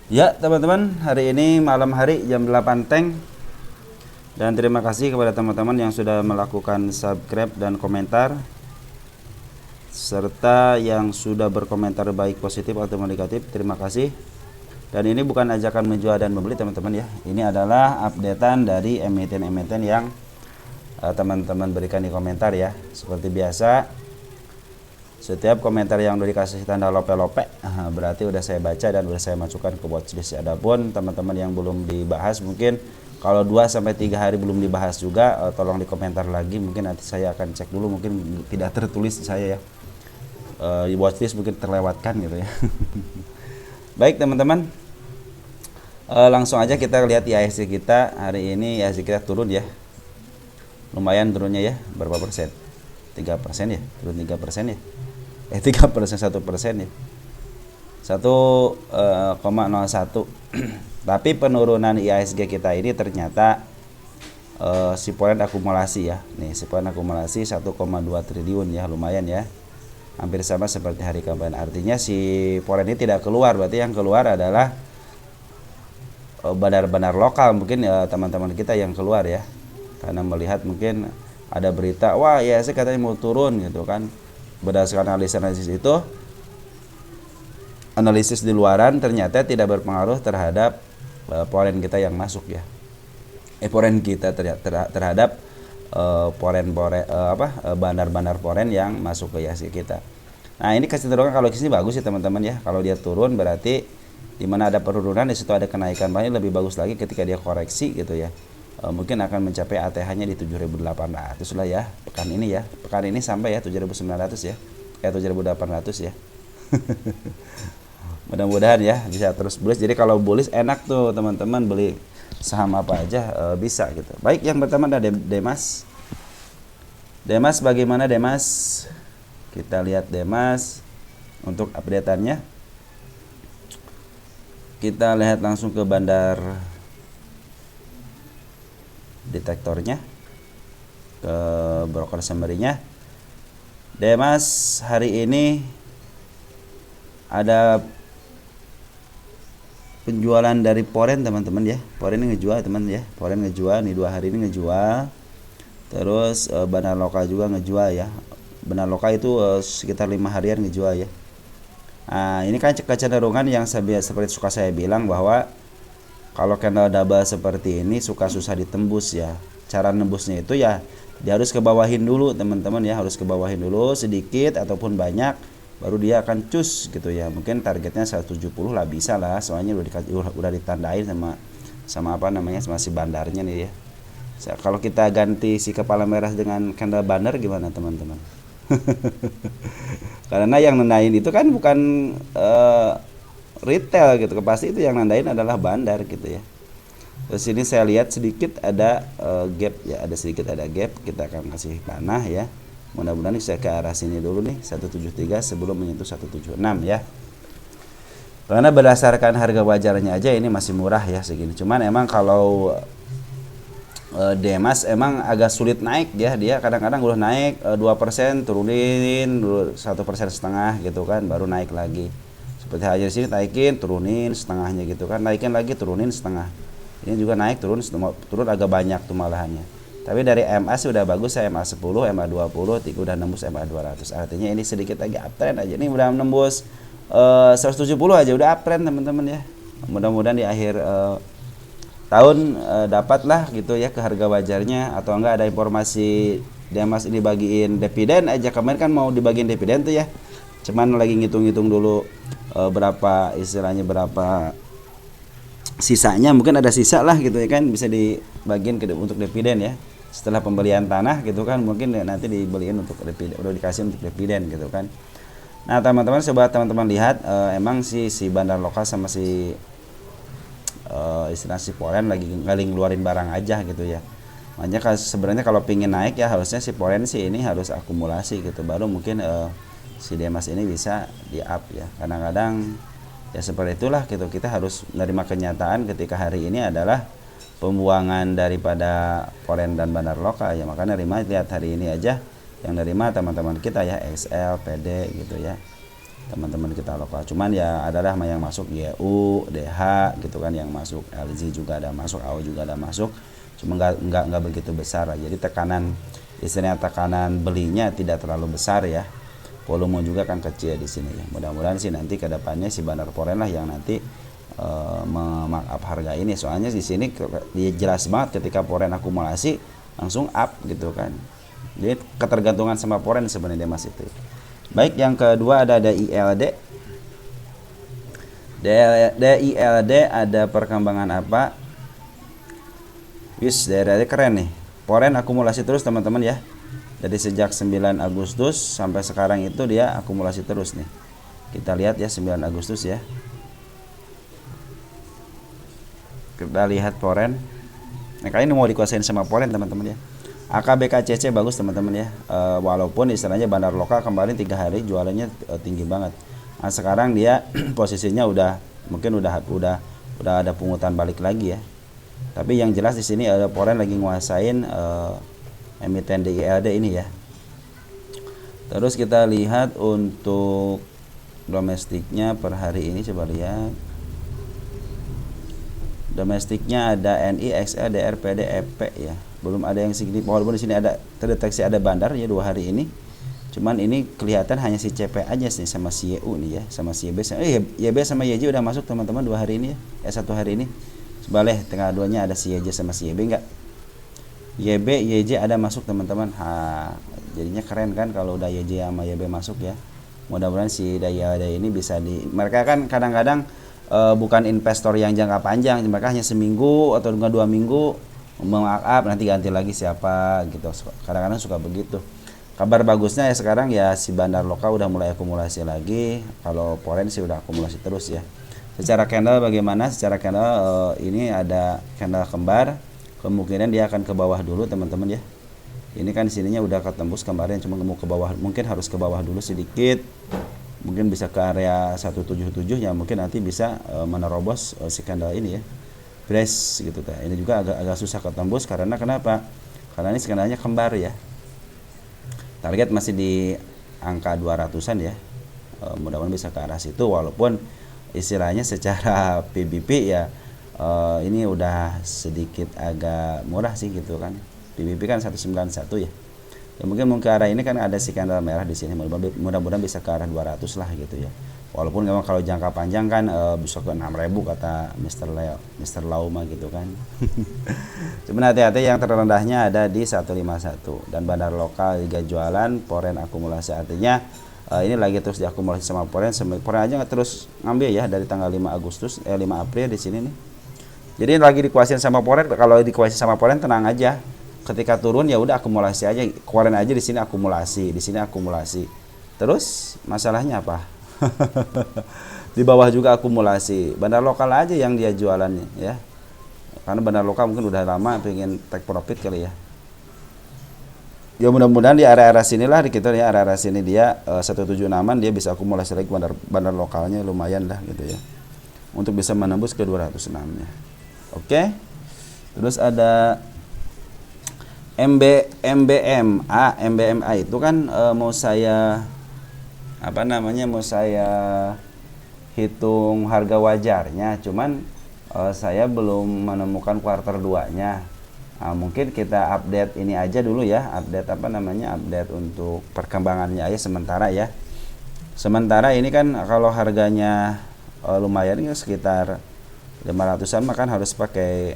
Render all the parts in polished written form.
Ya teman-teman, hari ini malam hari jam 8 Teng. Dan terima kasih kepada teman-teman yang sudah melakukan subscribe dan komentar, serta yang sudah berkomentar baik positif atau negatif. Terima kasih. Dan ini bukan ajakan menjual dan membeli teman-teman ya. Ini adalah updatean dari emiten-emiten yang teman-teman berikan di komentar ya. Seperti biasa, setiap komentar yang udah dikasih tanda lope-lope berarti udah saya baca dan udah saya masukkan ke watchlist. Adapun teman-teman yang belum dibahas, mungkin kalau 2 sampai 3 hari belum dibahas juga, tolong di komentar lagi. Mungkin nanti saya akan cek dulu, mungkin tidak tertulis saya ya, di watchlist mungkin terlewatkan gitu ya. Baik teman-teman, langsung aja kita lihat IHSG kita. Hari ini IHSG kita turun ya, lumayan turunnya ya. Berapa persen? 3% ya, turun 3% ya. 3%, 1% ya, 1,01. Tapi penurunan IHSG kita ini ternyata si poin akumulasi ya. Nih, si poin akumulasi 1,2 triliun ya, lumayan ya. Hampir sama seperti hari kemarin. Artinya si poin ini tidak keluar, berarti yang keluar adalah bandar-bandar lokal mungkin ya, teman-teman kita yang keluar ya. Karena melihat mungkin ada berita, wah IHSG katanya mau turun gitu kan. Berdasarkan analisis itu, analisis di luaran ternyata tidak berpengaruh terhadap poren kita yang masuk ya. Poren kita terhadap bandar-bandar poren yang masuk ke IHSG kita. Nah, ini kecenderungan kalau di sini bagus ya teman-teman ya. Kalau dia turun berarti di mana ada penurunan, di situ ada kenaikan, banyak lebih bagus lagi ketika dia koreksi gitu ya. Mungkin akan mencapai ATH-nya di 7.800 lah ya pekan ini ya. Pekan ini sampai ya 7.900 ya. 7.800 ya. Mudah-mudahan ya bisa terus bullish. Jadi kalau bullish enak tuh teman-teman, beli saham apa aja bisa gitu. Baik, yang pertama ada Demas. Demas bagaimana Demas? Kita lihat Demas untuk updateannya. Kita lihat langsung ke bandar detektornya, ke broker summary-nya. Demas hari ini ada penjualan dari poren teman-teman ya. Poren ini ngejual teman ya. Poren ngejual nih 2 hari ini ngejual. Terus bandar lokal juga ngejual ya. Bandar lokal itu sekitar 5 harian ngejual ya. Nah, ini kan kecenderungan yang seperti suka saya bilang bahwa kalau candle double seperti ini suka susah ditembus ya. Cara nembusnya itu ya dia harus ke bawahin dulu teman-teman ya, harus ke bawahin dulu sedikit ataupun banyak, baru dia akan cus gitu ya. Mungkin targetnya 170 lah, bisa lah, soalnya udah ditandain sama apa namanya, sama si bandarnya nih ya. Kalau kita ganti si kepala merah dengan candle banner gimana teman-teman? Karena yang nandain itu kan bukan retail gitu, pasti itu yang nandain adalah bandar gitu ya. Terus ini saya lihat sedikit ada gap ya, ada sedikit ada gap, kita akan kasih panah ya. Mudah-mudahan saya ke arah sini dulu nih, 173 sebelum menyentuh 176 ya. Karena berdasarkan harga wajarnya aja ini masih murah ya segini. Cuman emang kalau Demas emang agak sulit naik ya, dia kadang-kadang udah naik 2%, turunin 1,5% gitu kan, baru naik lagi. Seperti aja di sini, naikin turunin setengahnya gitu kan, naikin lagi turunin setengah. Ini juga naik turun agak banyak tuh malahannya. Tapi dari MA sih udah bagus, saya MA 10, MA 20, udah nembus MA 200. Artinya ini sedikit lagi uptrend aja. Ini udah nembus 170 aja udah uptrend teman-teman ya. Mudah-mudahan di akhir tahun dapatlah gitu ya ke harga wajarnya, atau enggak ada informasi Demas ini bagiin dividen aja. Kemarin kan mau dibagiin dividen tuh ya. Cuman lagi ngitung-ngitung dulu berapa istilahnya, berapa sisanya, mungkin ada sisa lah gitu ya kan, bisa dibagiin untuk dividen ya. Setelah pembelian tanah gitu kan, mungkin nanti dibeliin untuk dividen, udah dikasih untuk dividen gitu kan. Nah teman-teman, coba teman-teman lihat emang si bandar lokal sama si istilah si poren lagi ngeluarin barang aja gitu ya. Makanya sebenarnya kalau pingin naik ya harusnya si poren sih ini harus akumulasi gitu, baru mungkin si Demas ini bisa di up ya. Kadang-kadang ya seperti itulah gitu, kita harus menerima kenyataan ketika hari ini adalah pembuangan daripada poren dan bandar lokal ya. Makanya lihat hari ini aja yang nerima teman-teman kita ya, XL, PD gitu ya. teman-teman kita lokal. Cuman ya adalah yang masuk YU, DH gitu kan, yang masuk LZ juga ada masuk, AO juga ada masuk. Cuma nggak begitu besar lah. Jadi istilahnya tekanan belinya tidak terlalu besar ya. Volume juga kan kecil di sini ya. Mudah-mudahan sih nanti kedepannya si Bandar Poren lah yang nanti memarkup harga ini. Soalnya di sini dia jelas banget ketika Poren akumulasi langsung up gitu kan. Jadi ketergantungan sama Poren sebenarnya Mas itu. Baik, yang kedua ada ILD. ILD ada perkembangan apa? Wis, daerahnya keren nih. Poren akumulasi terus teman-teman ya. Jadi sejak 9 Agustus sampai sekarang itu dia akumulasi terus nih. Kita lihat ya 9 Agustus ya. Kita lihat Poren. Nah, kali ini mau dikuasain sama Poren teman-teman ya. AKBKCC bagus teman-teman ya. Walaupun istilahnya bandar lokal kemarin 3 hari jualannya tinggi banget. Nah, sekarang dia posisinya mungkin udah ada pungutan balik lagi ya. Tapi yang jelas di sini ada Poren lagi nguasain emiten DILD ini ya. Terus kita lihat untuk domestiknya per hari ini, coba lihat. Domestiknya ada NI, XL, DR, PD, EP ya. Belum ada yang signifikan, walaupun di sini ada terdeteksi ada bandar ya 2 hari ini. Cuman ini kelihatan hanya si CP aja sih sama si YU nih ya, sama si YB. YB sama YJ udah masuk teman-teman 2 hari ini ya. 1 hari ini. Sebaleh tengah duanya ada si YJ sama si YB enggak? YB, YJ ada masuk teman-teman. Jadinya keren kan kalau udah YJ sama YB masuk ya. Mudah-mudahan si Daya ini bisa mereka kan kadang-kadang bukan investor yang jangka panjang, mereka hanya seminggu atau 2 minggu mengakap nanti ganti lagi siapa gitu. Kadang-kadang suka begitu. Kabar bagusnya ya sekarang ya si bandar lokal udah mulai akumulasi lagi. Kalau Poren sih udah akumulasi terus ya. Secara candle bagaimana? Secara candle ini ada candle kembar. Kemungkinan dia akan ke bawah dulu teman-teman ya. Ini kan sininya udah ketembus kemarin, cuma mau ke bawah, mungkin harus ke bawah dulu sedikit. Mungkin bisa ke area 177 ya, mungkin nanti bisa menerobos si candle ini ya. Brace gitu kan. Ini juga agak susah ketembus karena kenapa? Karena ini skandalnya kembar ya. Target masih di angka 200-an ya. Mudah-mudahan bisa ke arah situ walaupun istilahnya secara PBP ya ini udah sedikit agak murah sih gitu kan. PBP kan 191 ya. Ya mungkin ke arah ini kan ada si candle merah di sini. Mudah-mudahan bisa ke arah 200 lah gitu ya. Walaupun memang kalau jangka panjang kan bisa ke 6.000 kata Mr. Lauma gitu kan. Cuman hati-hati yang terendahnya ada di 151 dan bandar lokal juga jualan, Poren akumulasi artinya ini lagi terus diakumulasi sama Poren aja nggak terus ngambil ya dari tanggal 5 April di sini nih. Jadi lagi dikuasain sama Poren, kalau dikuasain sama Poren tenang aja. Ketika turun ya udah akumulasi aja, keluarin aja di sini akumulasi, di sini akumulasi. Terus masalahnya apa? Di bawah juga akumulasi. Bandar lokal aja yang dia jualannya ya. Karena bandar lokal mungkin udah lama pengen take profit kali ya. Ya mudah-mudahan di area-area sinilah di kita ya, area-area sini dia 176-an dia bisa akumulasi lagi bandar lokalnya lumayan lah gitu ya. Untuk bisa menembus ke 206-nya. Oke. Terus ada MBMA itu kan mau saya hitung harga wajarnya, cuman saya belum menemukan kuartal 2-nya. Mungkin kita update ini aja dulu ya, update untuk perkembangannya aja sementara ya. Sementara ini kan kalau harganya lumayan ya sekitar 500-an makan harus pakai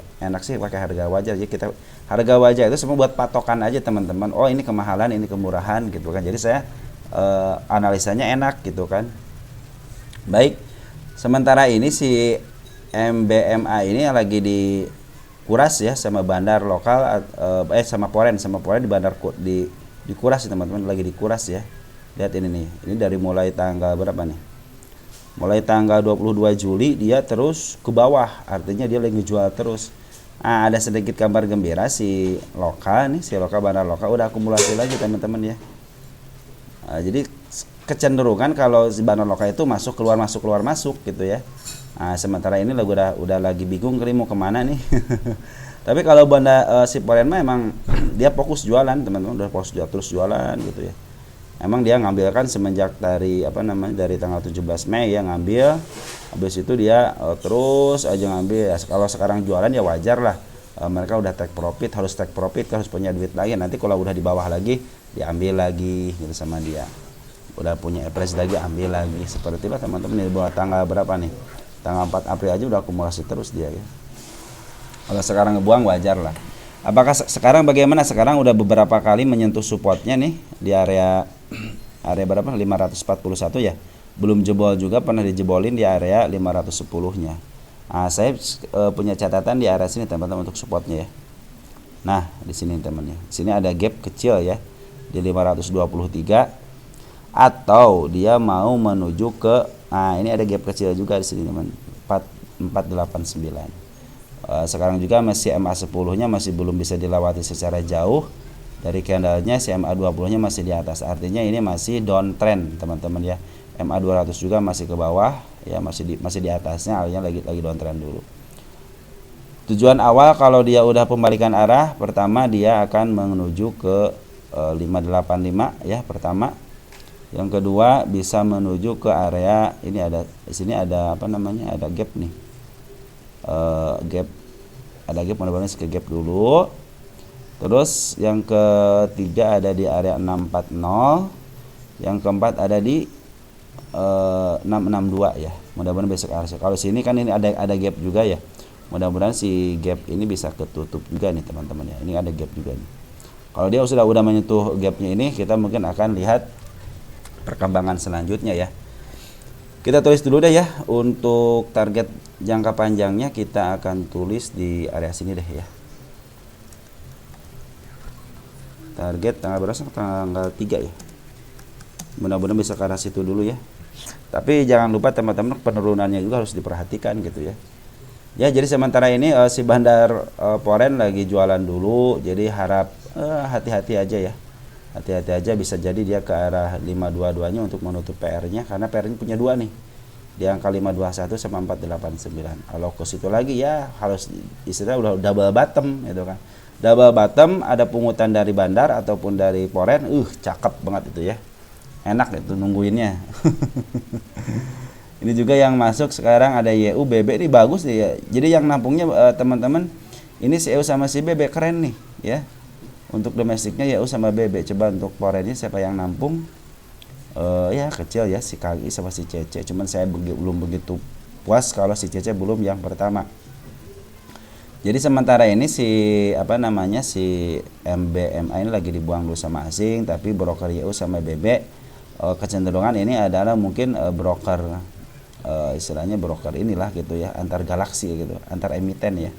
harga wajar. Jadi kita harga wajar itu semua buat patokan aja teman-teman. Oh ini kemahalan, ini kemurahan gitu kan. Jadi saya analisanya enak gitu kan. Baik, sementara ini si MBMA ini yang lagi dikuras ya sama bandar lokal sama Poren di bandar dikuras teman-teman, lagi dikuras ya. Lihat ini nih, ini dari mulai tanggal berapa nih? Mulai tanggal 22 Juli dia terus ke bawah, artinya dia lagi jual terus. Ada sedikit kabar gembira si bandar lokal udah akumulasi lagi teman-teman ya. Jadi kecenderungan kalau si bandar lokal itu masuk keluar gitu ya. Sementara ini udah lagi bingung kali mau kemana nih. Tapi kalau si Poren mah emang dia fokus jualan teman-teman, udah fokus terus jualan gitu ya. Emang dia ngambil kan semenjak dari dari tanggal 17 Mei ya ngambil. Habis itu dia terus aja ngambil ya. Kalau sekarang jualan ya wajar lah. Mereka udah harus take profit, harus punya duit lagi. Nanti kalau udah di bawah lagi diambil lagi gitu sama dia. Udah punya average lagi ambil lagi. Seperti itulah teman-teman. Di bawah tanggal berapa nih? Tanggal 4 April aja udah akumulasi terus dia ya. Kalau sekarang ngebuang wajar lah. Apakah sekarang bagaimana? Sekarang udah beberapa kali menyentuh supportnya nih di area berapa? 541 ya. Belum jebol juga, pernah dijebolin di area 510-nya. Nah, saya punya catatan di area sini teman-teman untuk supportnya ya. Nah, di sini teman-teman. Sini ada gap kecil ya di 523 atau dia mau menuju ke ini ada gap kecil juga di sini teman. 4489. Sekarang juga masih MA10-nya masih belum bisa dilewati secara jauh. Dari candlenya si MA20-nya masih di atas. Artinya ini masih downtrend, teman-teman ya. MA200 juga masih ke bawah ya, masih di atasnya, artinya lagi downtrend dulu. Tujuan awal kalau dia udah pembalikan arah, pertama dia akan menuju ke 585 ya, pertama. Yang kedua bisa menuju ke area ini di sini ada ada gap nih. Ada gap, mudah-mudahan ke gap dulu. Terus yang ketiga ada di area 640, yang keempat ada di 662 ya. Mudah-mudahan besok harus. Kalau sini kan ini ada gap juga ya. Mudah-mudahan si gap ini bisa ketutup juga nih teman-teman ya. Ini ada gap juga nih. Kalau dia udah menyentuh gapnya ini, kita mungkin akan lihat perkembangan selanjutnya ya. Kita tulis dulu deh ya, untuk target jangka panjangnya kita akan tulis di area sini deh ya. Target tanggal berapa? Tanggal 3 ya. Mudah-mudahan bisa ke arah situ dulu ya. Tapi jangan lupa teman-teman, penurunannya juga harus diperhatikan gitu ya. Ya, jadi sementara ini si bandar Foreign lagi jualan dulu, jadi harap hati-hati aja ya. Hati-hati aja, bisa jadi dia ke arah 522-nya untuk menutup PR-nya, karena PR-nya punya dua nih. Di angka 521 sama 489. Kalau ke situ lagi ya harus istilah udah double bottom gitu kan. Double bottom, ada pungutan dari bandar ataupun dari Foreign, cakep banget itu ya. Enak itu nungguinnya. Ini juga yang masuk sekarang ada YU, BB ini bagus nih ya. Jadi yang nampungnya teman-teman, ini si EU sama si BB keren nih ya. Untuk domestiknya YU sama BB. Coba untuk Foreign ini siapa yang nampung? Ya kecil ya, si KGI sama si CC. Cuman saya belum begitu puas kalau si CC belum yang pertama. Jadi sementara ini si si MBMA ini lagi dibuang dulu sama asing, tapi broker YU sama BB kecenderungan ini adalah mungkin broker istilahnya broker inilah gitu ya, antar galaksi gitu, antar emiten ya.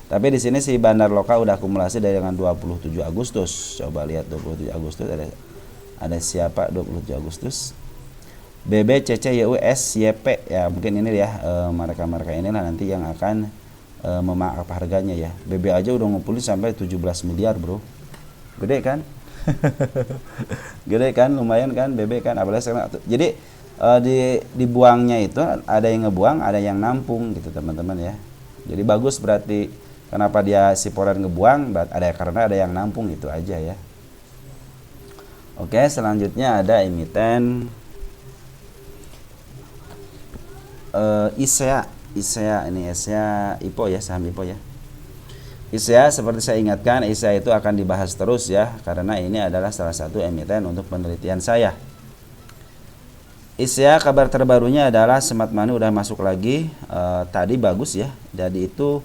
Tapi di sini si bandar lokal udah akumulasi dari dengan 27 Agustus. Coba lihat 27 Agustus ada siapa 27 Agustus? BB, CC, YU, S, YP ya, mungkin ini ya mereka-mereka inilah nanti yang akan memakap harganya ya. BB aja udah ngumpulin sampai 17 miliar, Bro. Gede kan? Gede kan, lumayan kan BB kan, apalagi sekarang. Jadi dibuangnya itu ada yang ngebuang, ada yang nampung gitu teman-teman ya. Jadi bagus, berarti kenapa dia si Foreign ngebuang, karena ada yang nampung, itu aja ya. Oke, selanjutnya ada emiten ISEA ini ISEA IPO ya, saham IPO ya. ISEA seperti saya ingatkan, ISEA itu akan dibahas terus ya, karena ini adalah salah satu emiten untuk penelitian saya. ISEA kabar terbarunya adalah Smart Money udah masuk lagi, tadi bagus ya. Jadi itu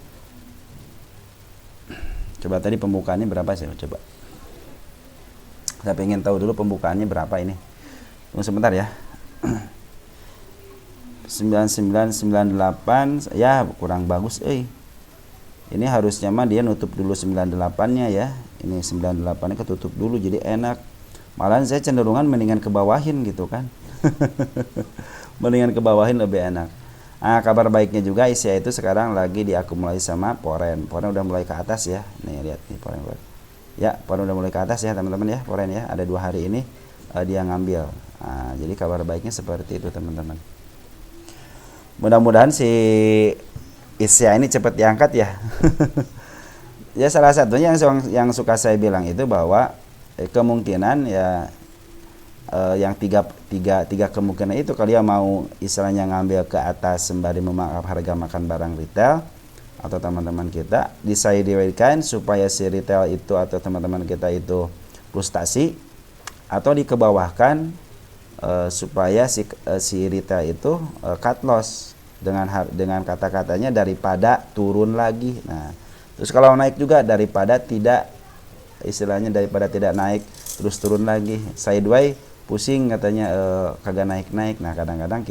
coba tadi pembukaannya berapa sih? Coba. Saya pengen tahu dulu pembukaannya berapa ini. Tunggu sebentar ya. 9998 ya kurang bagus Ini harusnya mah dia nutup dulu 98-nya ya. Ini 98-nya ketutup dulu jadi enak. Malahan saya cenderungan mendingan ke bawahin gitu kan. Mendingan ke bawahin lebih enak. Nah, kabar baiknya juga ISEA itu sekarang lagi diakumulasi sama Foreign. Foreign udah mulai ke atas ya. Nih lihat nih Foreign. Ya, Foreign udah mulai ke atas ya teman-teman ya. Foreign ya, ada 2 hari ini dia ngambil. Nah, jadi kabar baiknya seperti itu teman-teman. Mudah-mudahan si ISEA ini cepat diangkat ya. Ya salah satunya yang suka saya bilang itu bahwa kemungkinan ya yang tiga kemungkinan itu, kalian mau istilahnya ngambil ke atas sembari memangkas harga makan barang retail, atau teman-teman kita disajikan supaya si retail itu atau teman-teman kita itu frustasi, atau dikebawahkan supaya si retail itu cut loss dengan kata-katanya daripada turun lagi. Nah, terus kalau naik juga daripada tidak naik terus turun lagi, sideways pusing katanya, kagak naik-naik. Nah, kadang-kadang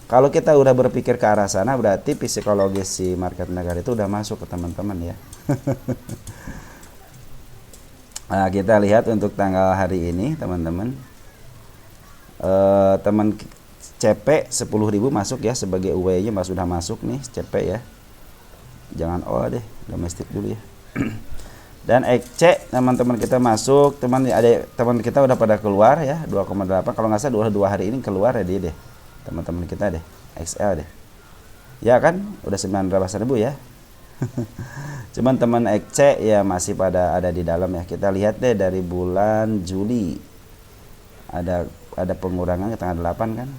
kalau kita udah berpikir ke arah sana, berarti psikologis si market maker itu udah masuk ke teman-teman ya. Nah, kita lihat untuk tanggal hari ini teman-teman, teman CP 10.000 masuk ya, sebagai UW nya sudah masuk nih CP ya, jangan O deh, domestik dulu ya. Dan XC teman-teman kita masuk, teman kita udah pada keluar ya, 2,8 kalau nggak salah 2 hari ini keluar ya dia deh, teman-teman kita deh, XL deh ya kan, udah 900.000 ya. Cuman teman XC ya masih pada ada di dalam ya. Kita lihat deh dari bulan Juli ada pengurangan ke tanggal 8 kan,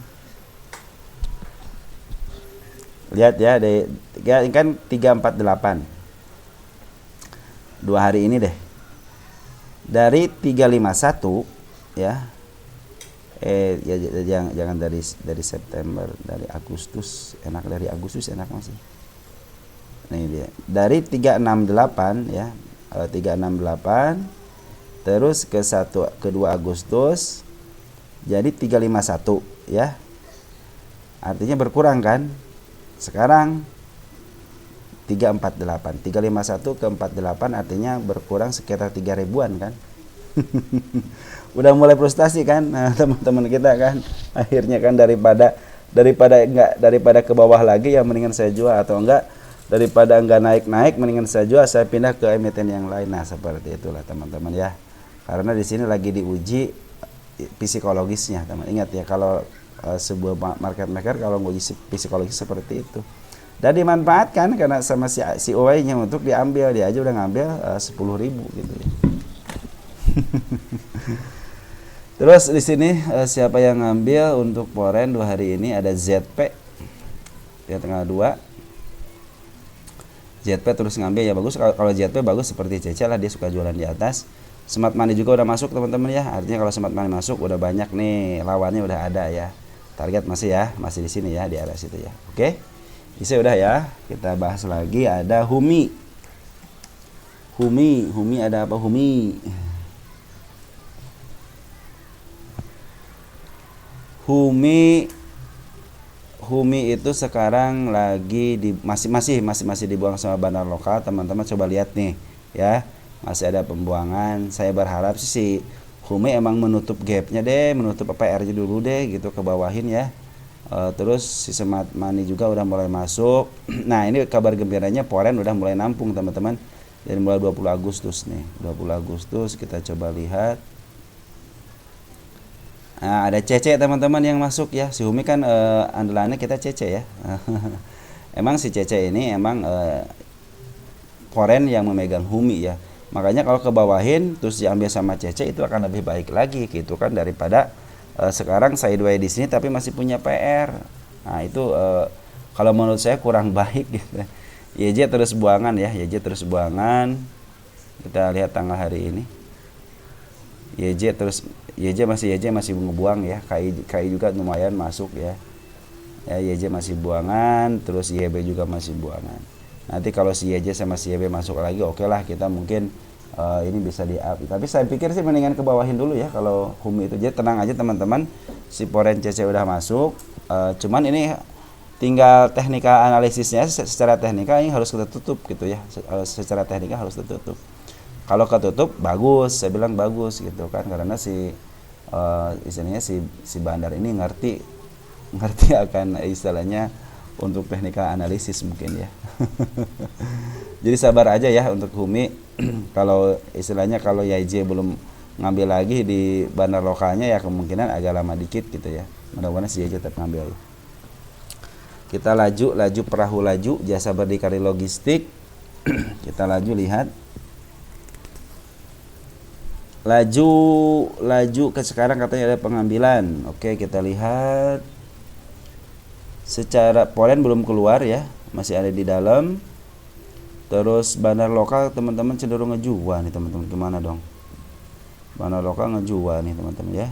lihat ya, ini kan 348 2 hari ini deh, dari 351 ya, jangan dari September, dari Agustus enak, dari Agustus enak masih. Nah, ini dia dari 368 ya, 368 terus ke 2 Agustus jadi 351 ya, artinya berkurang kan. Sekarang 351 ke 48 artinya berkurang sekitar 3 ribuan kan. Udah mulai frustasi kan, nah, teman-teman kita kan, akhirnya kan daripada ke bawah lagi ya mendingan saya jual, atau daripada enggak naik mendingan saya jual, saya pindah ke emiten yang lain. Nah, seperti itulah teman-teman ya, karena di sini lagi diuji psikologisnya teman. Ingat ya, kalau sebuah market maker kalau nguji psikologis seperti itu, dan dimanfaatkan karena sama si OI-nya untuk diambil, dia aja udah ngambil 10.000 gitu ya. Terus di sini siapa yang ngambil untuk foreign 2 hari ini, ada ZP ya, tanggal 2 ZP terus ngambil ya, bagus. Kalau ZP bagus seperti CC lah, dia suka jualan di atas. Smart Money juga udah masuk teman-teman ya, artinya kalau Smart Money masuk udah banyak nih lawannya, udah ada ya. Target masih di sini ya, di area situ ya. Oke, bisa udah ya. Kita bahas lagi, ada Humi ada apa? Humi itu sekarang lagi masih dibuang sama bandar lokal teman-teman. Coba lihat nih ya, masih ada pembuangan. Saya berharap si Humi emang menutup gapnya deh, menutup PR-nya dulu deh gitu, ke bawahin ya. Terus si Smart Money juga udah mulai masuk. Nah, ini kabar gembiranya, foreign udah mulai nampung teman-teman dari mulai 20 Agustus nih. 20 Agustus kita coba lihat. Nah, ada CC teman-teman yang masuk ya. Si Humi kan andalannya kita CC ya. Emang si CC ini emang foreign yang memegang Humi ya. Makanya kalau ke bawahin terus diambil sama CC itu akan lebih baik lagi gitu kan, daripada sekarang sideways di sini tapi masih punya PR. Nah, itu kalau menurut saya kurang baik gitu. YJ terus buangan ya, YJ terus buangan. Kita lihat tanggal hari ini. YJ masih ngebuang ya. KI juga lumayan masuk ya. Ya, YJ masih buangan, terus YB juga masih buangan. Nanti kalau si YJ sama si YB masuk lagi, oke lah, kita mungkin ini bisa di up. Tapi saya pikir sih mendingan ke bawahin dulu ya kalau Humi itu. Jadi tenang aja teman-teman, si foreign CC udah masuk. Cuman ini tinggal teknika analisisnya, secara teknika ini harus kita tutup gitu ya. Secara teknika harus tertutup. Kalau ketutup bagus, saya bilang bagus gitu kan, karena istilahnya si bandar ini ngerti akan istilahnya untuk teknika analisis mungkin ya. Jadi sabar aja ya untuk Humi. Kalau istilahnya kalau YJ belum ngambil lagi di bandar lokalnya ya kemungkinan agak lama dikit gitu ya. Mudah-mudahan si YJ tetap ngambil. Kita laju perahu laju, jasa berdikari logistik. Kita laju lihat. Laju laju ke sekarang katanya ada pengambilan. Oke, kita lihat. Secara polen belum keluar ya, masih ada di dalam. Terus bandar lokal teman-teman cenderung ngejual nih teman-teman. Gimana dong? Bandar lokal ngejual nih teman-teman ya.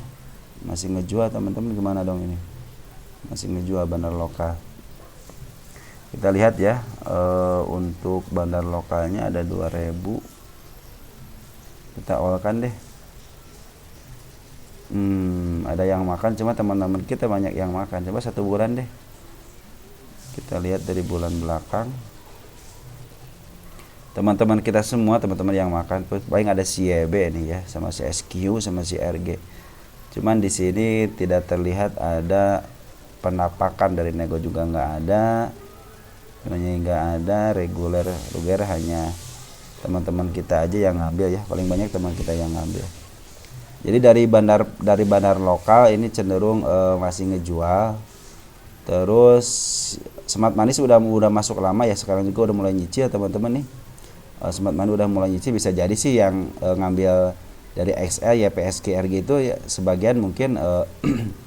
Masih ngejual teman-teman, gimana dong ini? Masih ngejual bandar lokal. Kita lihat ya, untuk bandar lokalnya ada 2000. Kita olkan deh. Ada yang makan, cuma teman-teman kita banyak yang makan. Coba 1 bulan deh. Kita lihat dari bulan belakang. Teman-teman kita semua, teman-teman yang makan, paling ada si YB nih ya, sama si SQ, sama si RG. Cuman di sini tidak terlihat ada penampakan dari nego juga nggak ada. Nggak ada reguler hanya teman-teman kita aja yang ngambil ya, paling banyak teman kita yang ngambil. Jadi dari bandar lokal ini cenderung masih ngejual. Terus Smart Money udah masuk lama ya, sekarang juga udah mulai nyicil teman-teman nih. Smart Money udah mulai nyicil, bisa jadi sih yang ngambil dari XL ya PSG RG itu ya, sebagian mungkin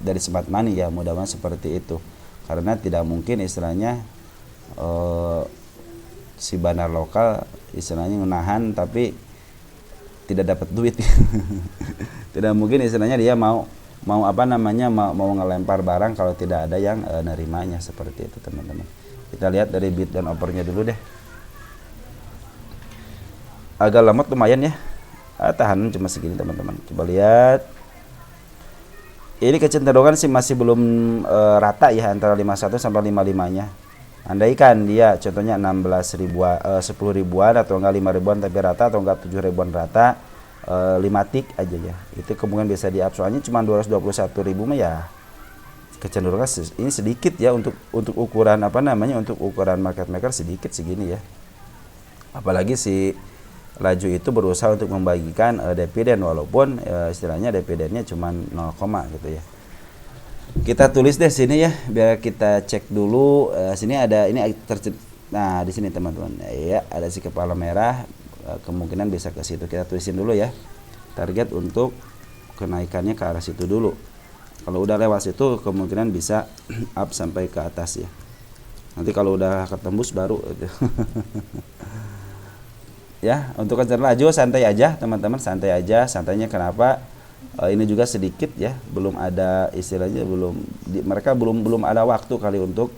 dari Smart Money ya, mudah-mudahan seperti itu. Karena tidak mungkin istilahnya si bandar lokal istilahnya menahan tapi tidak dapat duit. Tidak mungkin istilahnya dia mau ngelempar barang kalau tidak ada yang nerimanya, seperti itu teman-teman. Kita lihat dari bid dan offernya dulu deh. Agak lemot lumayan ya, tahanan cuma segini teman-teman. Coba lihat, ini kecenderungan sih masih belum rata ya, antara 51 sampai 55 nya. Andaikan dia contohnya 16 ribuan, 10 ribuan atau enggak 5 ribuan tapi rata, atau enggak 7 ribuan rata, 5 tik aja ya, itu kemungkinan bisa di up. Soalnya cuma 221 ribu mah ya, kecenderungan ini sedikit ya untuk ukuran untuk ukuran market maker, sedikit segini ya. Apalagi si Laju itu berusaha untuk membagikan dividen, walaupun istilahnya dividennya cuma 0, gitu ya. Kita tulis deh sini ya, biar kita cek dulu. Sini ada ini nah di sini teman-teman ya, ada si kepala merah, kemungkinan bisa ke situ. Kita tulisin dulu ya, target untuk kenaikannya ke arah situ dulu. Kalau udah lewat situ kemungkinan bisa up sampai ke atas ya. Nanti kalau udah ketembus baru ya. Untuk kejar Laju santai aja teman-teman, santai aja. Santainya kenapa? Ini juga sedikit ya, belum ada istilahnya, mereka belum ada waktu kali untuk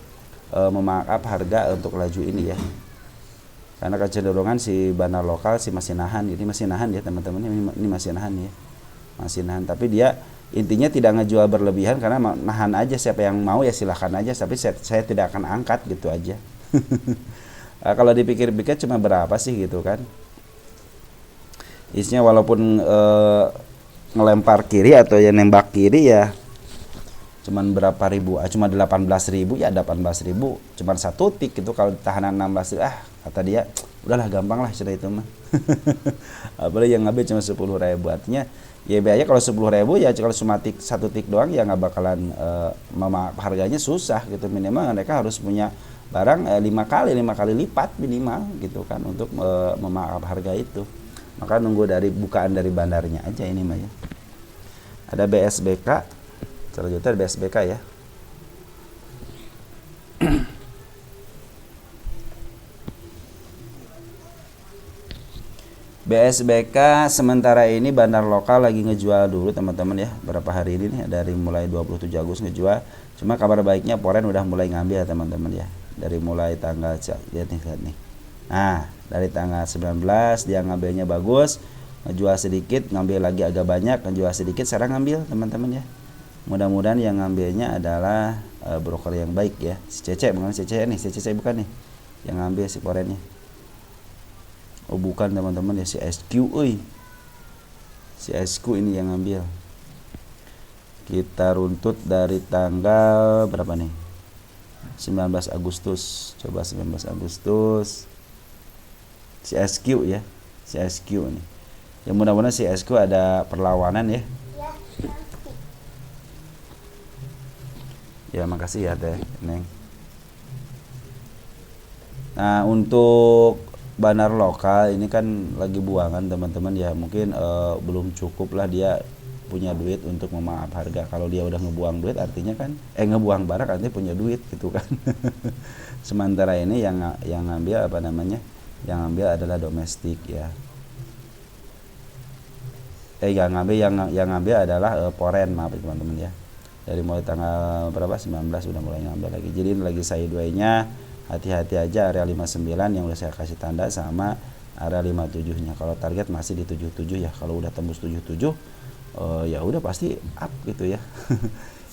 memarkup harga untuk Laju ini ya. Karena kecenderungan si bandar lokal sih masih nahan, ini masih nahan ya teman-teman, ini masih nahan ya, masih nahan. Tapi dia intinya tidak ngejual berlebihan, karena nahan aja, siapa yang mau ya silahkan aja, tapi saya tidak akan angkat gitu aja. Kalau dipikir-pikir cuma berapa sih gitu kan, isinya walaupun ngelempar kiri atau ya nembak kiri ya cuman berapa ribu, cuma 18.000 ya, 18.000 cuman 1 tik gitu. Kalau tahanan 16 kata dia udahlah gampang lah cerita itu mah. Apalagi yang ngambil cuma 10.000, artinya ya biaya kalau 10.000 ya, kalau cuma 1 tik doang ya nggak bakalan harganya susah gitu. Minimal mereka harus punya barang 5 kali lipat minimal gitu kan, untuk memaaf harga itu. Maka nunggu dari bukaan dari bandarnya aja ini mah ya. Ada BSBK, selanjutnya ada BSBK ya. BSBK sementara ini bandar lokal lagi ngejual dulu teman-teman ya. Berapa hari ini nih, dari mulai 27 Agustus ngejual. Cuma kabar baiknya Poren udah mulai ngambil teman-teman ya. Dari mulai tanggal, lihat nih. Nah, dari tanggal 19 dia ngambilnya bagus, ngejual sedikit, ngambil lagi agak banyak, ngejual sedikit, sekarang ngambil teman-teman ya. Mudah-mudahan yang ngambilnya adalah broker yang baik ya. Si Cece, bukan si Cece nih, si Cece bukan nih yang ngambil si Porennya. Oh bukan teman-teman ya, si SQ si SQ ini yang ngambil. Kita runtut dari tanggal berapa nih, 19 Agustus. Coba 19 Agustus si SQ ya, si SQ nih ya, mudah-mudahan si SQ ada perlawanan ya. Ya makasih ya Teh Neng. Nah untuk bandar lokal ini kan lagi buangan teman-teman ya, mungkin belum cukup lah dia punya duit untuk memaaf harga. Kalau dia udah ngebuang duit artinya kan ngebuang barang artinya punya duit gitu kan. Sementara ini yang ngambil apa namanya, yang ngambil adalah domestik ya. Yang ngambil adalah foreign, maaf teman-teman ya. Dari mulai tanggal berapa, 19 udah mulai ngambil lagi. Jadi lagi saya duainya, hati-hati aja area 59 yang udah saya kasih tanda sama area 57 nya. Kalau target masih di 77 ya. Kalau udah tembus 77 ya udah pasti up gitu ya.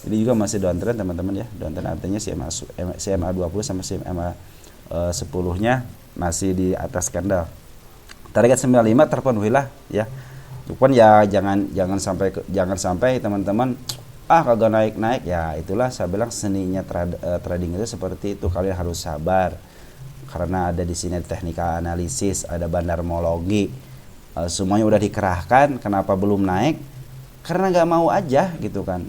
Ini juga masih downtrend teman-teman ya. Downtrend artinya CMA 20 sama CMA 10 nya masih di atas candle. Target 95 terpenuhi lah ya. Cuman ya jangan sampai teman-teman kagak naik ya. Itulah saya bilang seninya trading itu seperti itu. Kalian harus sabar karena ada di sini teknika analisis, ada bandarmologi, semuanya udah dikerahkan. Kenapa belum naik? Karena nggak mau aja gitu kan.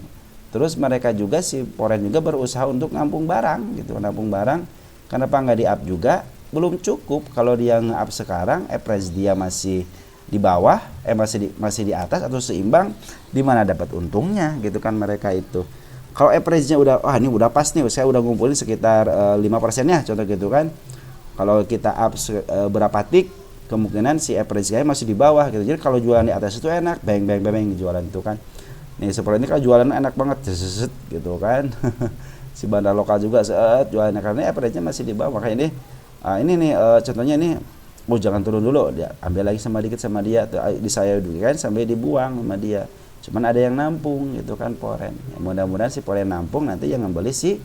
Terus mereka juga si foreign juga berusaha untuk nampung barang gitu, nampung barang. Kenapa nggak di up juga? Belum cukup. Kalau dia nge-up sekarang, price dia masih di bawah, masih di atas atau seimbang, di mana dapat untungnya gitu kan mereka itu. Kalau average-nya udah ini udah pas nih, saya udah ngumpulin sekitar 5%-nya contoh gitu kan. Kalau kita up berapa tik, kemungkinan si average-nya masih di bawah gitu. Jadi kalau jualan di atas itu enak, bang jualan itu kan. Nih seperti ini kalau jualan enak banget gitu kan. Si bandar lokal juga jualannya karena average-nya masih di bawah. Makanya ini nih contohnya ini, jangan turun dulu, dia ambil lagi sama dia di saya dulu kan sampai dibuang sama dia. Cuman ada yang nampung gitu kan foreign. Ya, mudah-mudahan si foreign nampung, nanti yang ngebeli si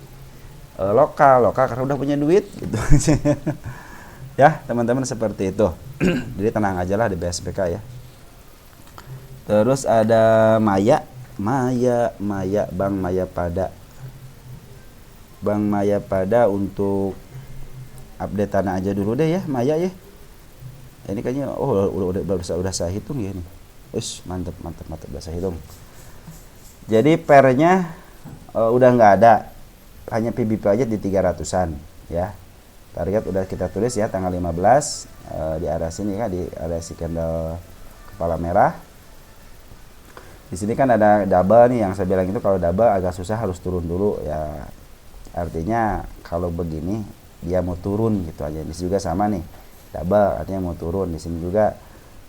lokal karena udah punya duit gitu. Ya teman-teman seperti itu. Jadi tenang aja lah di BSPK ya. Terus ada Maya Bank Maya Pada untuk update tanah aja dulu deh ya Maya ya. Ini kayaknya udah saya hitung ya ini. Mantap udah saya hitung. Jadi pernya udah nggak ada, hanya PBP aja di 300-an ya. Target udah kita tulis ya tanggal 15 di arah sini kan, di arah si candle kepala merah. Di sini kan ada double nih, yang saya bilang itu kalau double agak susah, harus turun dulu ya. Artinya kalau begini dia mau turun gitu aja. Di sini juga sama nih, double artinya mau turun. Di sini juga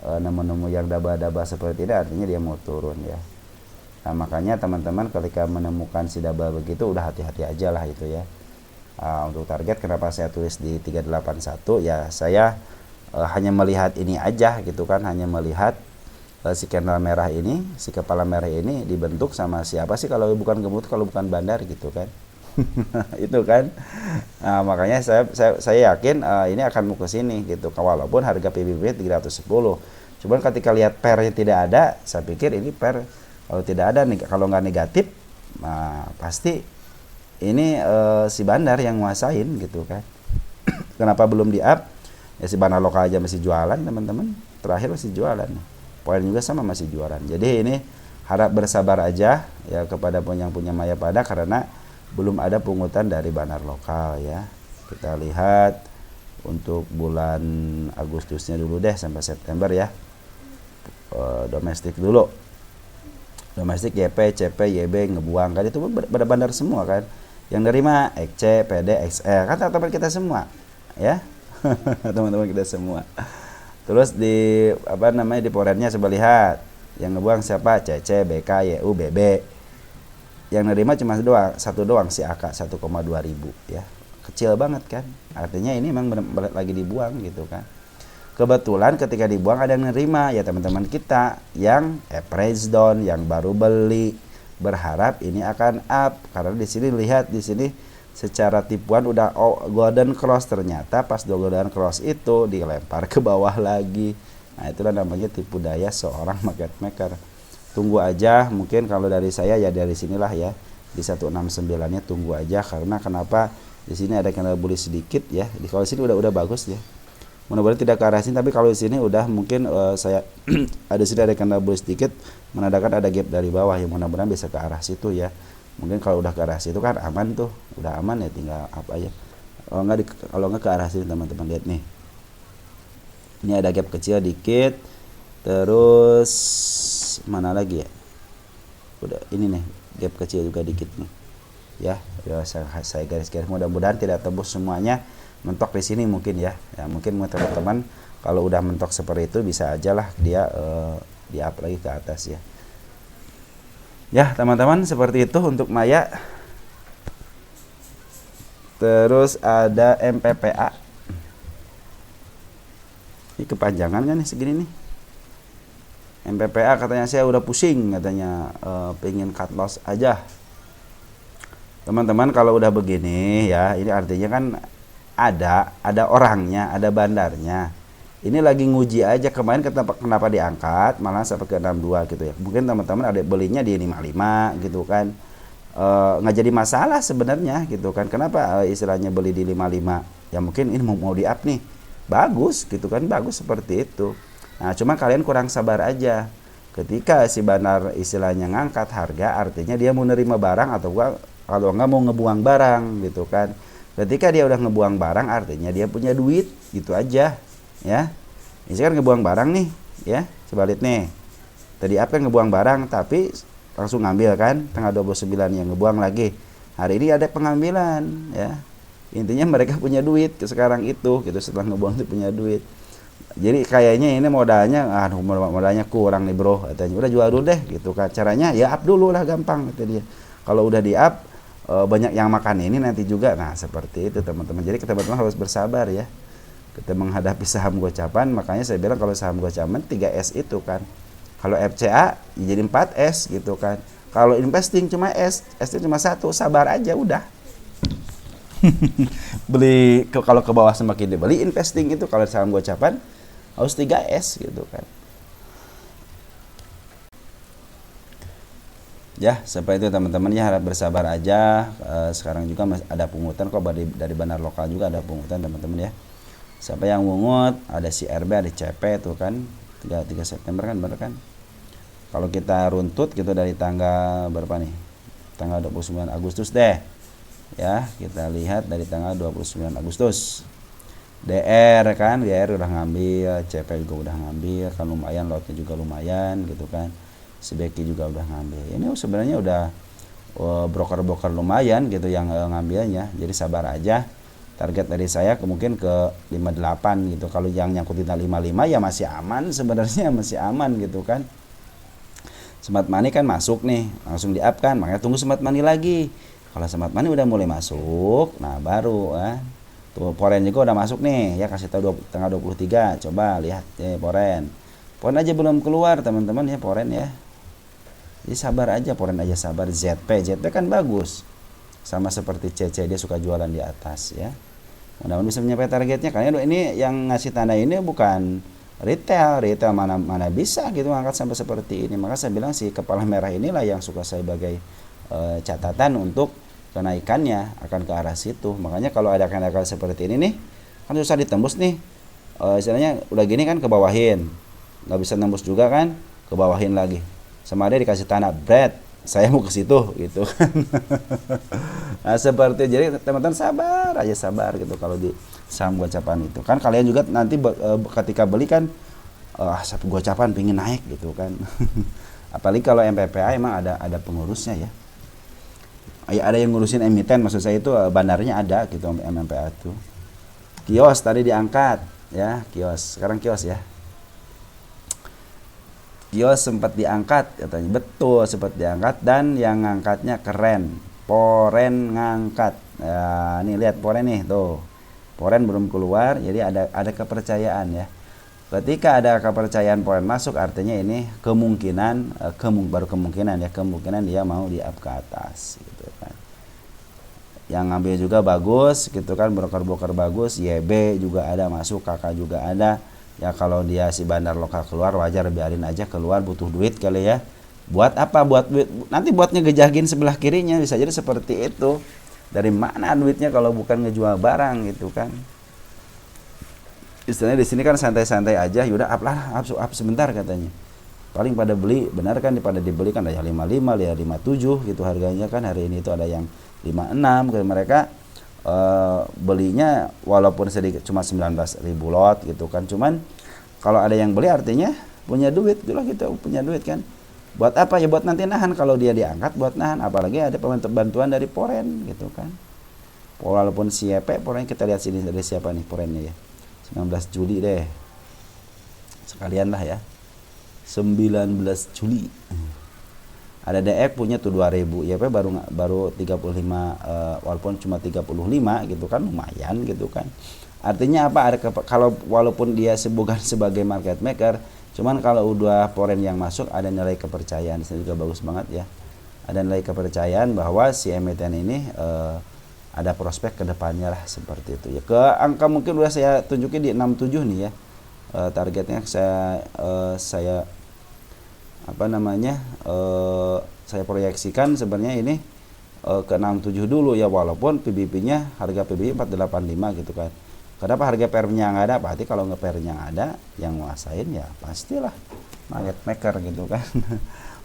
nemu yang double seperti ini artinya dia mau turun ya. Nah makanya teman-teman ketika menemukan si double begitu udah hati-hati aja lah itu ya. Untuk target kenapa saya tulis di 381 ya, saya hanya melihat ini aja gitu kan, hanya melihat si candle merah ini, si kepala merah ini dibentuk sama siapa sih kalau bukan gemut, kalau bukan bandar gitu kan. Itu kan. Nah, makanya saya yakin ini akan mau ke sini gitu. Walaupun harga PBB 310. Cuman ketika lihat pairnya tidak ada, saya pikir ini pair kalau tidak ada nih, kalau nggak negatif, nah pasti ini si bandar yang nguasain gitu kan. Kenapa belum di up? Ya si bandar lokal aja masih jualan teman-teman. Terakhir masih jualan. Poin juga sama masih jualan. Jadi ini harap bersabar aja ya kepada yang punya Maya Pada, karena belum ada pungutan dari bandar lokal ya. Kita lihat untuk bulan Agustusnya dulu deh sampai September ya. Domestik dulu. Domestik YP, CP, YB ngebuang kan, itu bandar semua kan. Yang nerima XC, PD, XR kan teman-teman kita semua ya. Teman-teman kita semua. Terus di di porennya coba lihat. Yang ngebuang siapa? CC, BK, YU, BB. Yang nerima cuma satu doang si AK 1,2 ribu ya. Kecil banget kan. Artinya ini memang lagi dibuang gitu kan. Kebetulan ketika dibuang ada yang nerima ya teman-teman kita yang average down, yang baru beli, berharap ini akan up, karena di sini lihat di sini secara tipuan udah golden cross, ternyata pas golden cross itu dilempar ke bawah lagi. Nah itulah namanya tipu daya seorang market maker. Tunggu aja, mungkin kalau dari saya ya dari sinilah ya di 169-nya tunggu aja, karena kenapa di sini ada candle bullish sedikit ya. Di kalau sini udah bagus ya. Mudah-mudahan tidak ke arah sini, tapi kalau di sini udah mungkin saya ada sini ada candle bullish sedikit menandakan ada gap dari bawah yang mudah-mudahan bisa ke arah situ ya. Mungkin kalau udah ke arah situ kan aman tuh, udah aman ya tinggal apa aja. Kalau nggak ke arah sini teman-teman lihat nih. Ini ada gap kecil dikit. Terus mana lagi ya? Udah ini nih, gap kecil juga dikit nih. Ya, saya garis-garis, mudah-mudahan tidak tembus semuanya. Mentok di sini mungkin ya. Ya mungkin teman-teman kalau udah mentok seperti itu bisa aja lah dia di up lagi ke atas ya. Ya, teman-teman, seperti itu untuk Maya. Terus ada MPPA. Ini kepanjangan kan nih segini nih. MPPA katanya saya udah pusing katanya, pengen cut loss aja. Teman-teman kalau udah begini ya, ini artinya kan ada orangnya, ada bandarnya. Ini lagi nguji aja, kemarin kenapa diangkat malah sampai ke 62 gitu ya. Mungkin teman-teman ada belinya di 55 gitu kan. Nggak jadi masalah sebenarnya gitu kan. Kenapa istilahnya beli di 55? Ya mungkin ini mau di up nih. Bagus gitu kan, bagus seperti itu. Nah, cuma kalian kurang sabar aja. Ketika si bandar istilahnya ngangkat harga, artinya dia mau nerima barang atau kalau nggak mau ngebuang barang gitu kan. Ketika dia udah ngebuang barang, artinya dia punya duit gitu aja. Ya, ini kan ngebuang barang nih, ya, sebalik nih. Tadi apa ngebuang barang, tapi langsung ngambil kan, tanggal 29 yang ngebuang lagi. Hari ini ada pengambilan, ya. Intinya mereka punya duit sekarang itu, gitu setelah ngebuang itu punya duit. Jadi kayaknya ini modalnya kurang nih bro, katanya. Udah jual dulu deh, gitu kan. Caranya ya up dulu lah, gampang kata dia. Kalau udah di up, banyak yang makan ini nanti juga. Nah seperti itu teman-teman. Jadi teman-teman harus bersabar ya. Kita menghadapi saham gocapan, makanya saya bilang kalau saham gocapan 3S itu kan. Kalau FCA ya jadi 4S gitu kan. Kalau investing cuma S itu cuma 1, sabar aja udah. Beli kalau ke bawah semakin dibeli, investing itu kalau saham gocapan harus 3S gitu kan. Ya, sampai itu teman-teman ya, harap bersabar aja. Sekarang juga ada pungutan kok dari bandar lokal juga ada pungutan teman-teman ya. Siapa yang mungut, ada si RB, ada CP tuh kan, 3 September kan bener kan. Kalau kita runtut gitu dari tanggal berapa nih, tanggal 29 Agustus deh ya, kita lihat dari tanggal 29 Agustus DR kan, DR udah ngambil, CP juga udah ngambil kan, lumayan, lotnya juga lumayan gitu kan, si Becky juga udah ngambil. Ini sebenarnya udah broker-broker lumayan gitu yang ngambilnya, jadi sabar aja. Target dari saya mungkin ke 58 gitu. Kalau yang nyangkutin 55 ya masih aman sebenarnya, masih aman gitu kan. Smart money kan masuk nih, langsung di up kan, makanya tunggu smart money lagi. Kalau smart money udah mulai masuk, nah baru tuh Poren juga udah masuk nih ya, kasih tahu tanggal 23. Coba lihat ya Poren. Poren aja belum keluar teman-teman ya, Poren ya. Jadi sabar aja, Poren aja sabar. ZP kan bagus. Sama seperti CC, dia suka jualan di atas ya. Mudah-mudahan bisa mencapai targetnya, karena ini yang ngasih tanda ini bukan retail mana bisa gitu ngangkat sampai seperti ini. Maka saya bilang si kepala merah inilah yang suka saya sebagai catatan untuk kenaikannya akan ke arah situ. Makanya kalau ada kenaikan seperti ini nih kan susah ditembus nih, istilahnya udah gini kan ke bawahin, nggak bisa nembus juga kan, ke bawahin lagi, sama dia dikasih tanda bread, saya mau ke situ gitu kan. Nah seperti, jadi teman-teman sabar aja, sabar gitu kalau di saham gocapan itu kan. Kalian juga nanti ketika beli kan satu gocapan pingin naik gitu kan. Apalagi kalau MPPA emang ada pengurusnya ya. Ada yang ngurusin emiten, maksud saya itu bandarnya ada gitu MPPA itu. Kios tadi diangkat ya, kios sekarang kios ya. Kios sempat diangkat katanya, betul sempat diangkat, dan yang ngangkatnya keren, Poren ngangkat. Ya, nih lihat Poren nih tuh, Poren belum keluar, jadi ada kepercayaan ya. Ketika ada kepercayaan Poren masuk, artinya ini kemungkinan baru kemungkinan dia mau di up ke atas gitu kan. Yang ngambil juga bagus gitu kan, broker-broker bagus, YB juga ada masuk, kakak juga ada. Ya kalau dia si bandar lokal keluar wajar, biarin aja keluar, butuh duit kali ya. Buat apa? Buat duit nanti, buat ngejagin sebelah kirinya, bisa jadi seperti itu. Dari mana duitnya kalau bukan ngejual barang gitu kan. Istilahnya di sini kan santai-santai aja, yaudah up sebentar katanya. Paling pada beli, benar kan, pada dibeli kan ada yang 55, ya 57 gitu harganya kan. Hari ini itu ada yang 56 kayak mereka belinya walaupun sedikit, cuma 19.000 lot gitu kan, cuman Kalau ada yang beli artinya punya duit, itulah kita punya duit kan. Buat apa ya? Buat nanti nahan, kalau dia diangkat buat nahan, apalagi ada bantuan dari Poren gitu kan. Walaupun si YP Poren, kita lihat sini dari siapa nih Porennya ya. 19 Juli deh. Sekalian lah ya. 19 Juli. Ada DF punya tuh 2000, YP baru 35, walaupun cuma 35 gitu kan, lumayan gitu kan. Artinya apa? Kalau walaupun dia bukan sebagai market maker, cuman kalau udah Poren yang masuk, ada nilai kepercayaan. Ini juga bagus banget ya. Ada nilai kepercayaan bahwa si emiten ini ada prospek kedepannya lah, seperti itu ya. Ke angka mungkin udah saya tunjukin di 67 nih ya. Targetnya saya apa namanya, saya proyeksikan sebenarnya ini ke 67 dulu ya, walaupun PBB-nya harga PBB 485 gitu kan. Kenapa harga PR-nya nggak ada? Berarti kalau nggak PR-nya nggak ada, yang nguasain ya pastilah market maker gitu kan.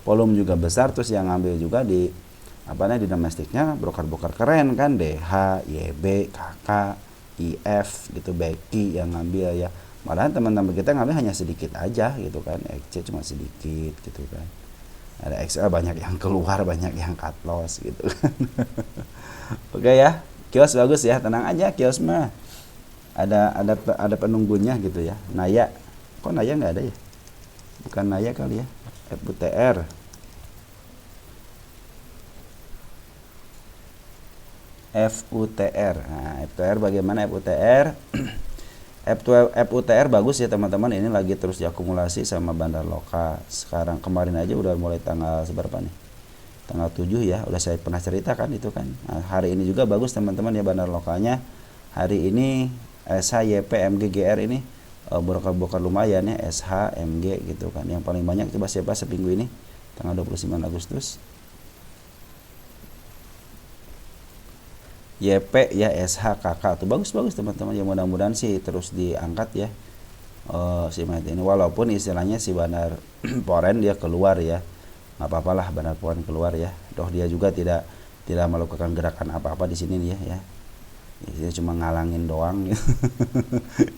Volume juga besar, terus yang ngambil juga di di domestiknya broker-broker keren kan, DH, YB, KK, IF gitu, Becky yang ngambil ya. Malahan teman-teman kita ngambil hanya sedikit aja gitu kan, XC cuma sedikit gitu kan. Ada XL banyak yang keluar, banyak yang cut loss gitu kan. Oke ya, kios bagus ya, tenang aja kios mah. Ada penunggunya gitu ya. Naya, kok Naya nggak ada ya? Bukan Naya kali ya. FUTR. FUTR. Nah, FUTR bagaimana FUTR? FUTR bagus ya teman-teman. Ini lagi terus diakumulasi sama bandar lokal. Sekarang kemarin aja udah mulai tanggal seberapa nih? Tanggal 7 ya. Udah saya pernah ceritakan itu kan. Nah, hari ini juga bagus teman-teman ya bandar lokalnya. Hari ini SH, YP, MG, GR ini broker-broker lumayan ya, SH, MG gitu kan. Yang paling banyak coba siapa seminggu ini? Tanggal 29 Agustus. YP ya, SH, KK tuh bagus-bagus teman-teman ya, mudah-mudahan sih terus diangkat ya si market ini, walaupun istilahnya si bandar Poren dia keluar ya, nggak apa-apalah bandar Poren keluar ya, doh dia juga tidak melakukan gerakan apa-apa di sini ya. Dia cuma ngalangin doang ya.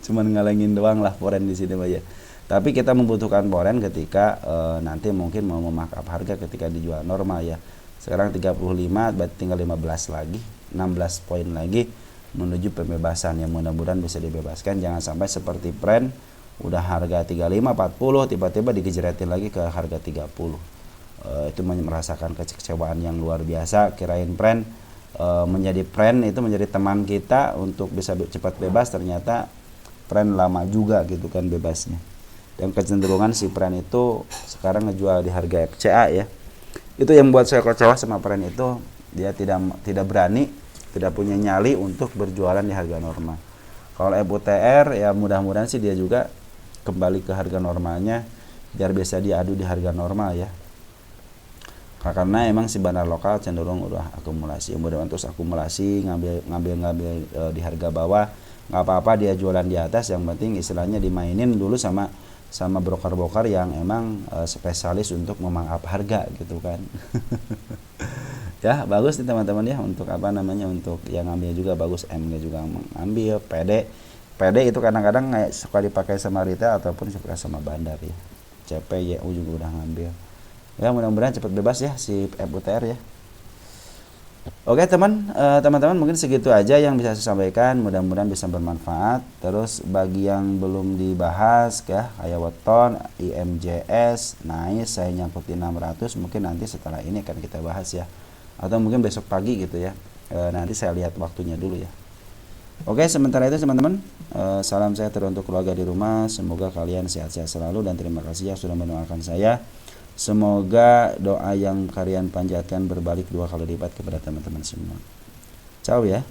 Cuman ngalangin doang lah Poren di sini ya. Tapi kita membutuhkan Poren ketika nanti mungkin mau memarkup harga ketika dijual normal ya. Sekarang 35, berarti tinggal 15 lagi, 16 poin lagi menuju pembebasan, yang mudah-mudahan bisa dibebaskan. Jangan sampai seperti Pren udah harga 35 40 tiba-tiba digejretin lagi ke harga 30. Itu merasakan kekecewaan yang luar biasa. Kirain Pren menjadi Pren itu menjadi teman kita untuk bisa cepat bebas, ternyata Pren lama juga gitu kan bebasnya. Dan kecenderungan si Pren itu sekarang ngejual di harga FCA ya. Itu yang membuat saya kecewa sama Pren itu, dia tidak berani, tidak punya nyali untuk berjualan di harga normal. Kalau FUTR ya mudah-mudahan sih dia juga kembali ke harga normalnya biar bisa diadu di harga normal ya. Karena emang si bandar lokal cenderung udah akumulasi, mudah-mudahan terus akumulasi, ngambil di harga bawah, nggak apa-apa dia jualan di atas, yang penting istilahnya dimainin dulu sama broker-broker yang emang spesialis untuk memangkap harga gitu kan. Ya bagus nih teman-teman ya, untuk untuk yang ngambil juga bagus, MG juga ngambil, PD itu kadang-kadang suka dipakai sama retail ataupun suka sama bandar ya. CP, YU juga udah ngambil. Ya mudah-mudahan cepat bebas ya si FUTR ya. Oke teman-teman mungkin segitu aja yang bisa saya sampaikan, mudah-mudahan bisa bermanfaat. Terus bagi yang belum dibahas ya, kayak Weton, IMJS, naik saya nyangkutin 600, mungkin nanti setelah ini akan kita bahas ya, atau mungkin besok pagi gitu ya. Nanti saya lihat waktunya dulu ya. Oke, sementara itu teman-teman, salam saya teruntuk keluarga di rumah, semoga kalian sehat-sehat selalu, dan terima kasih ya sudah mendoakan saya. Semoga doa yang kalian panjatkan berbalik 2 kali lipat kepada teman-teman semua. Ciao ya.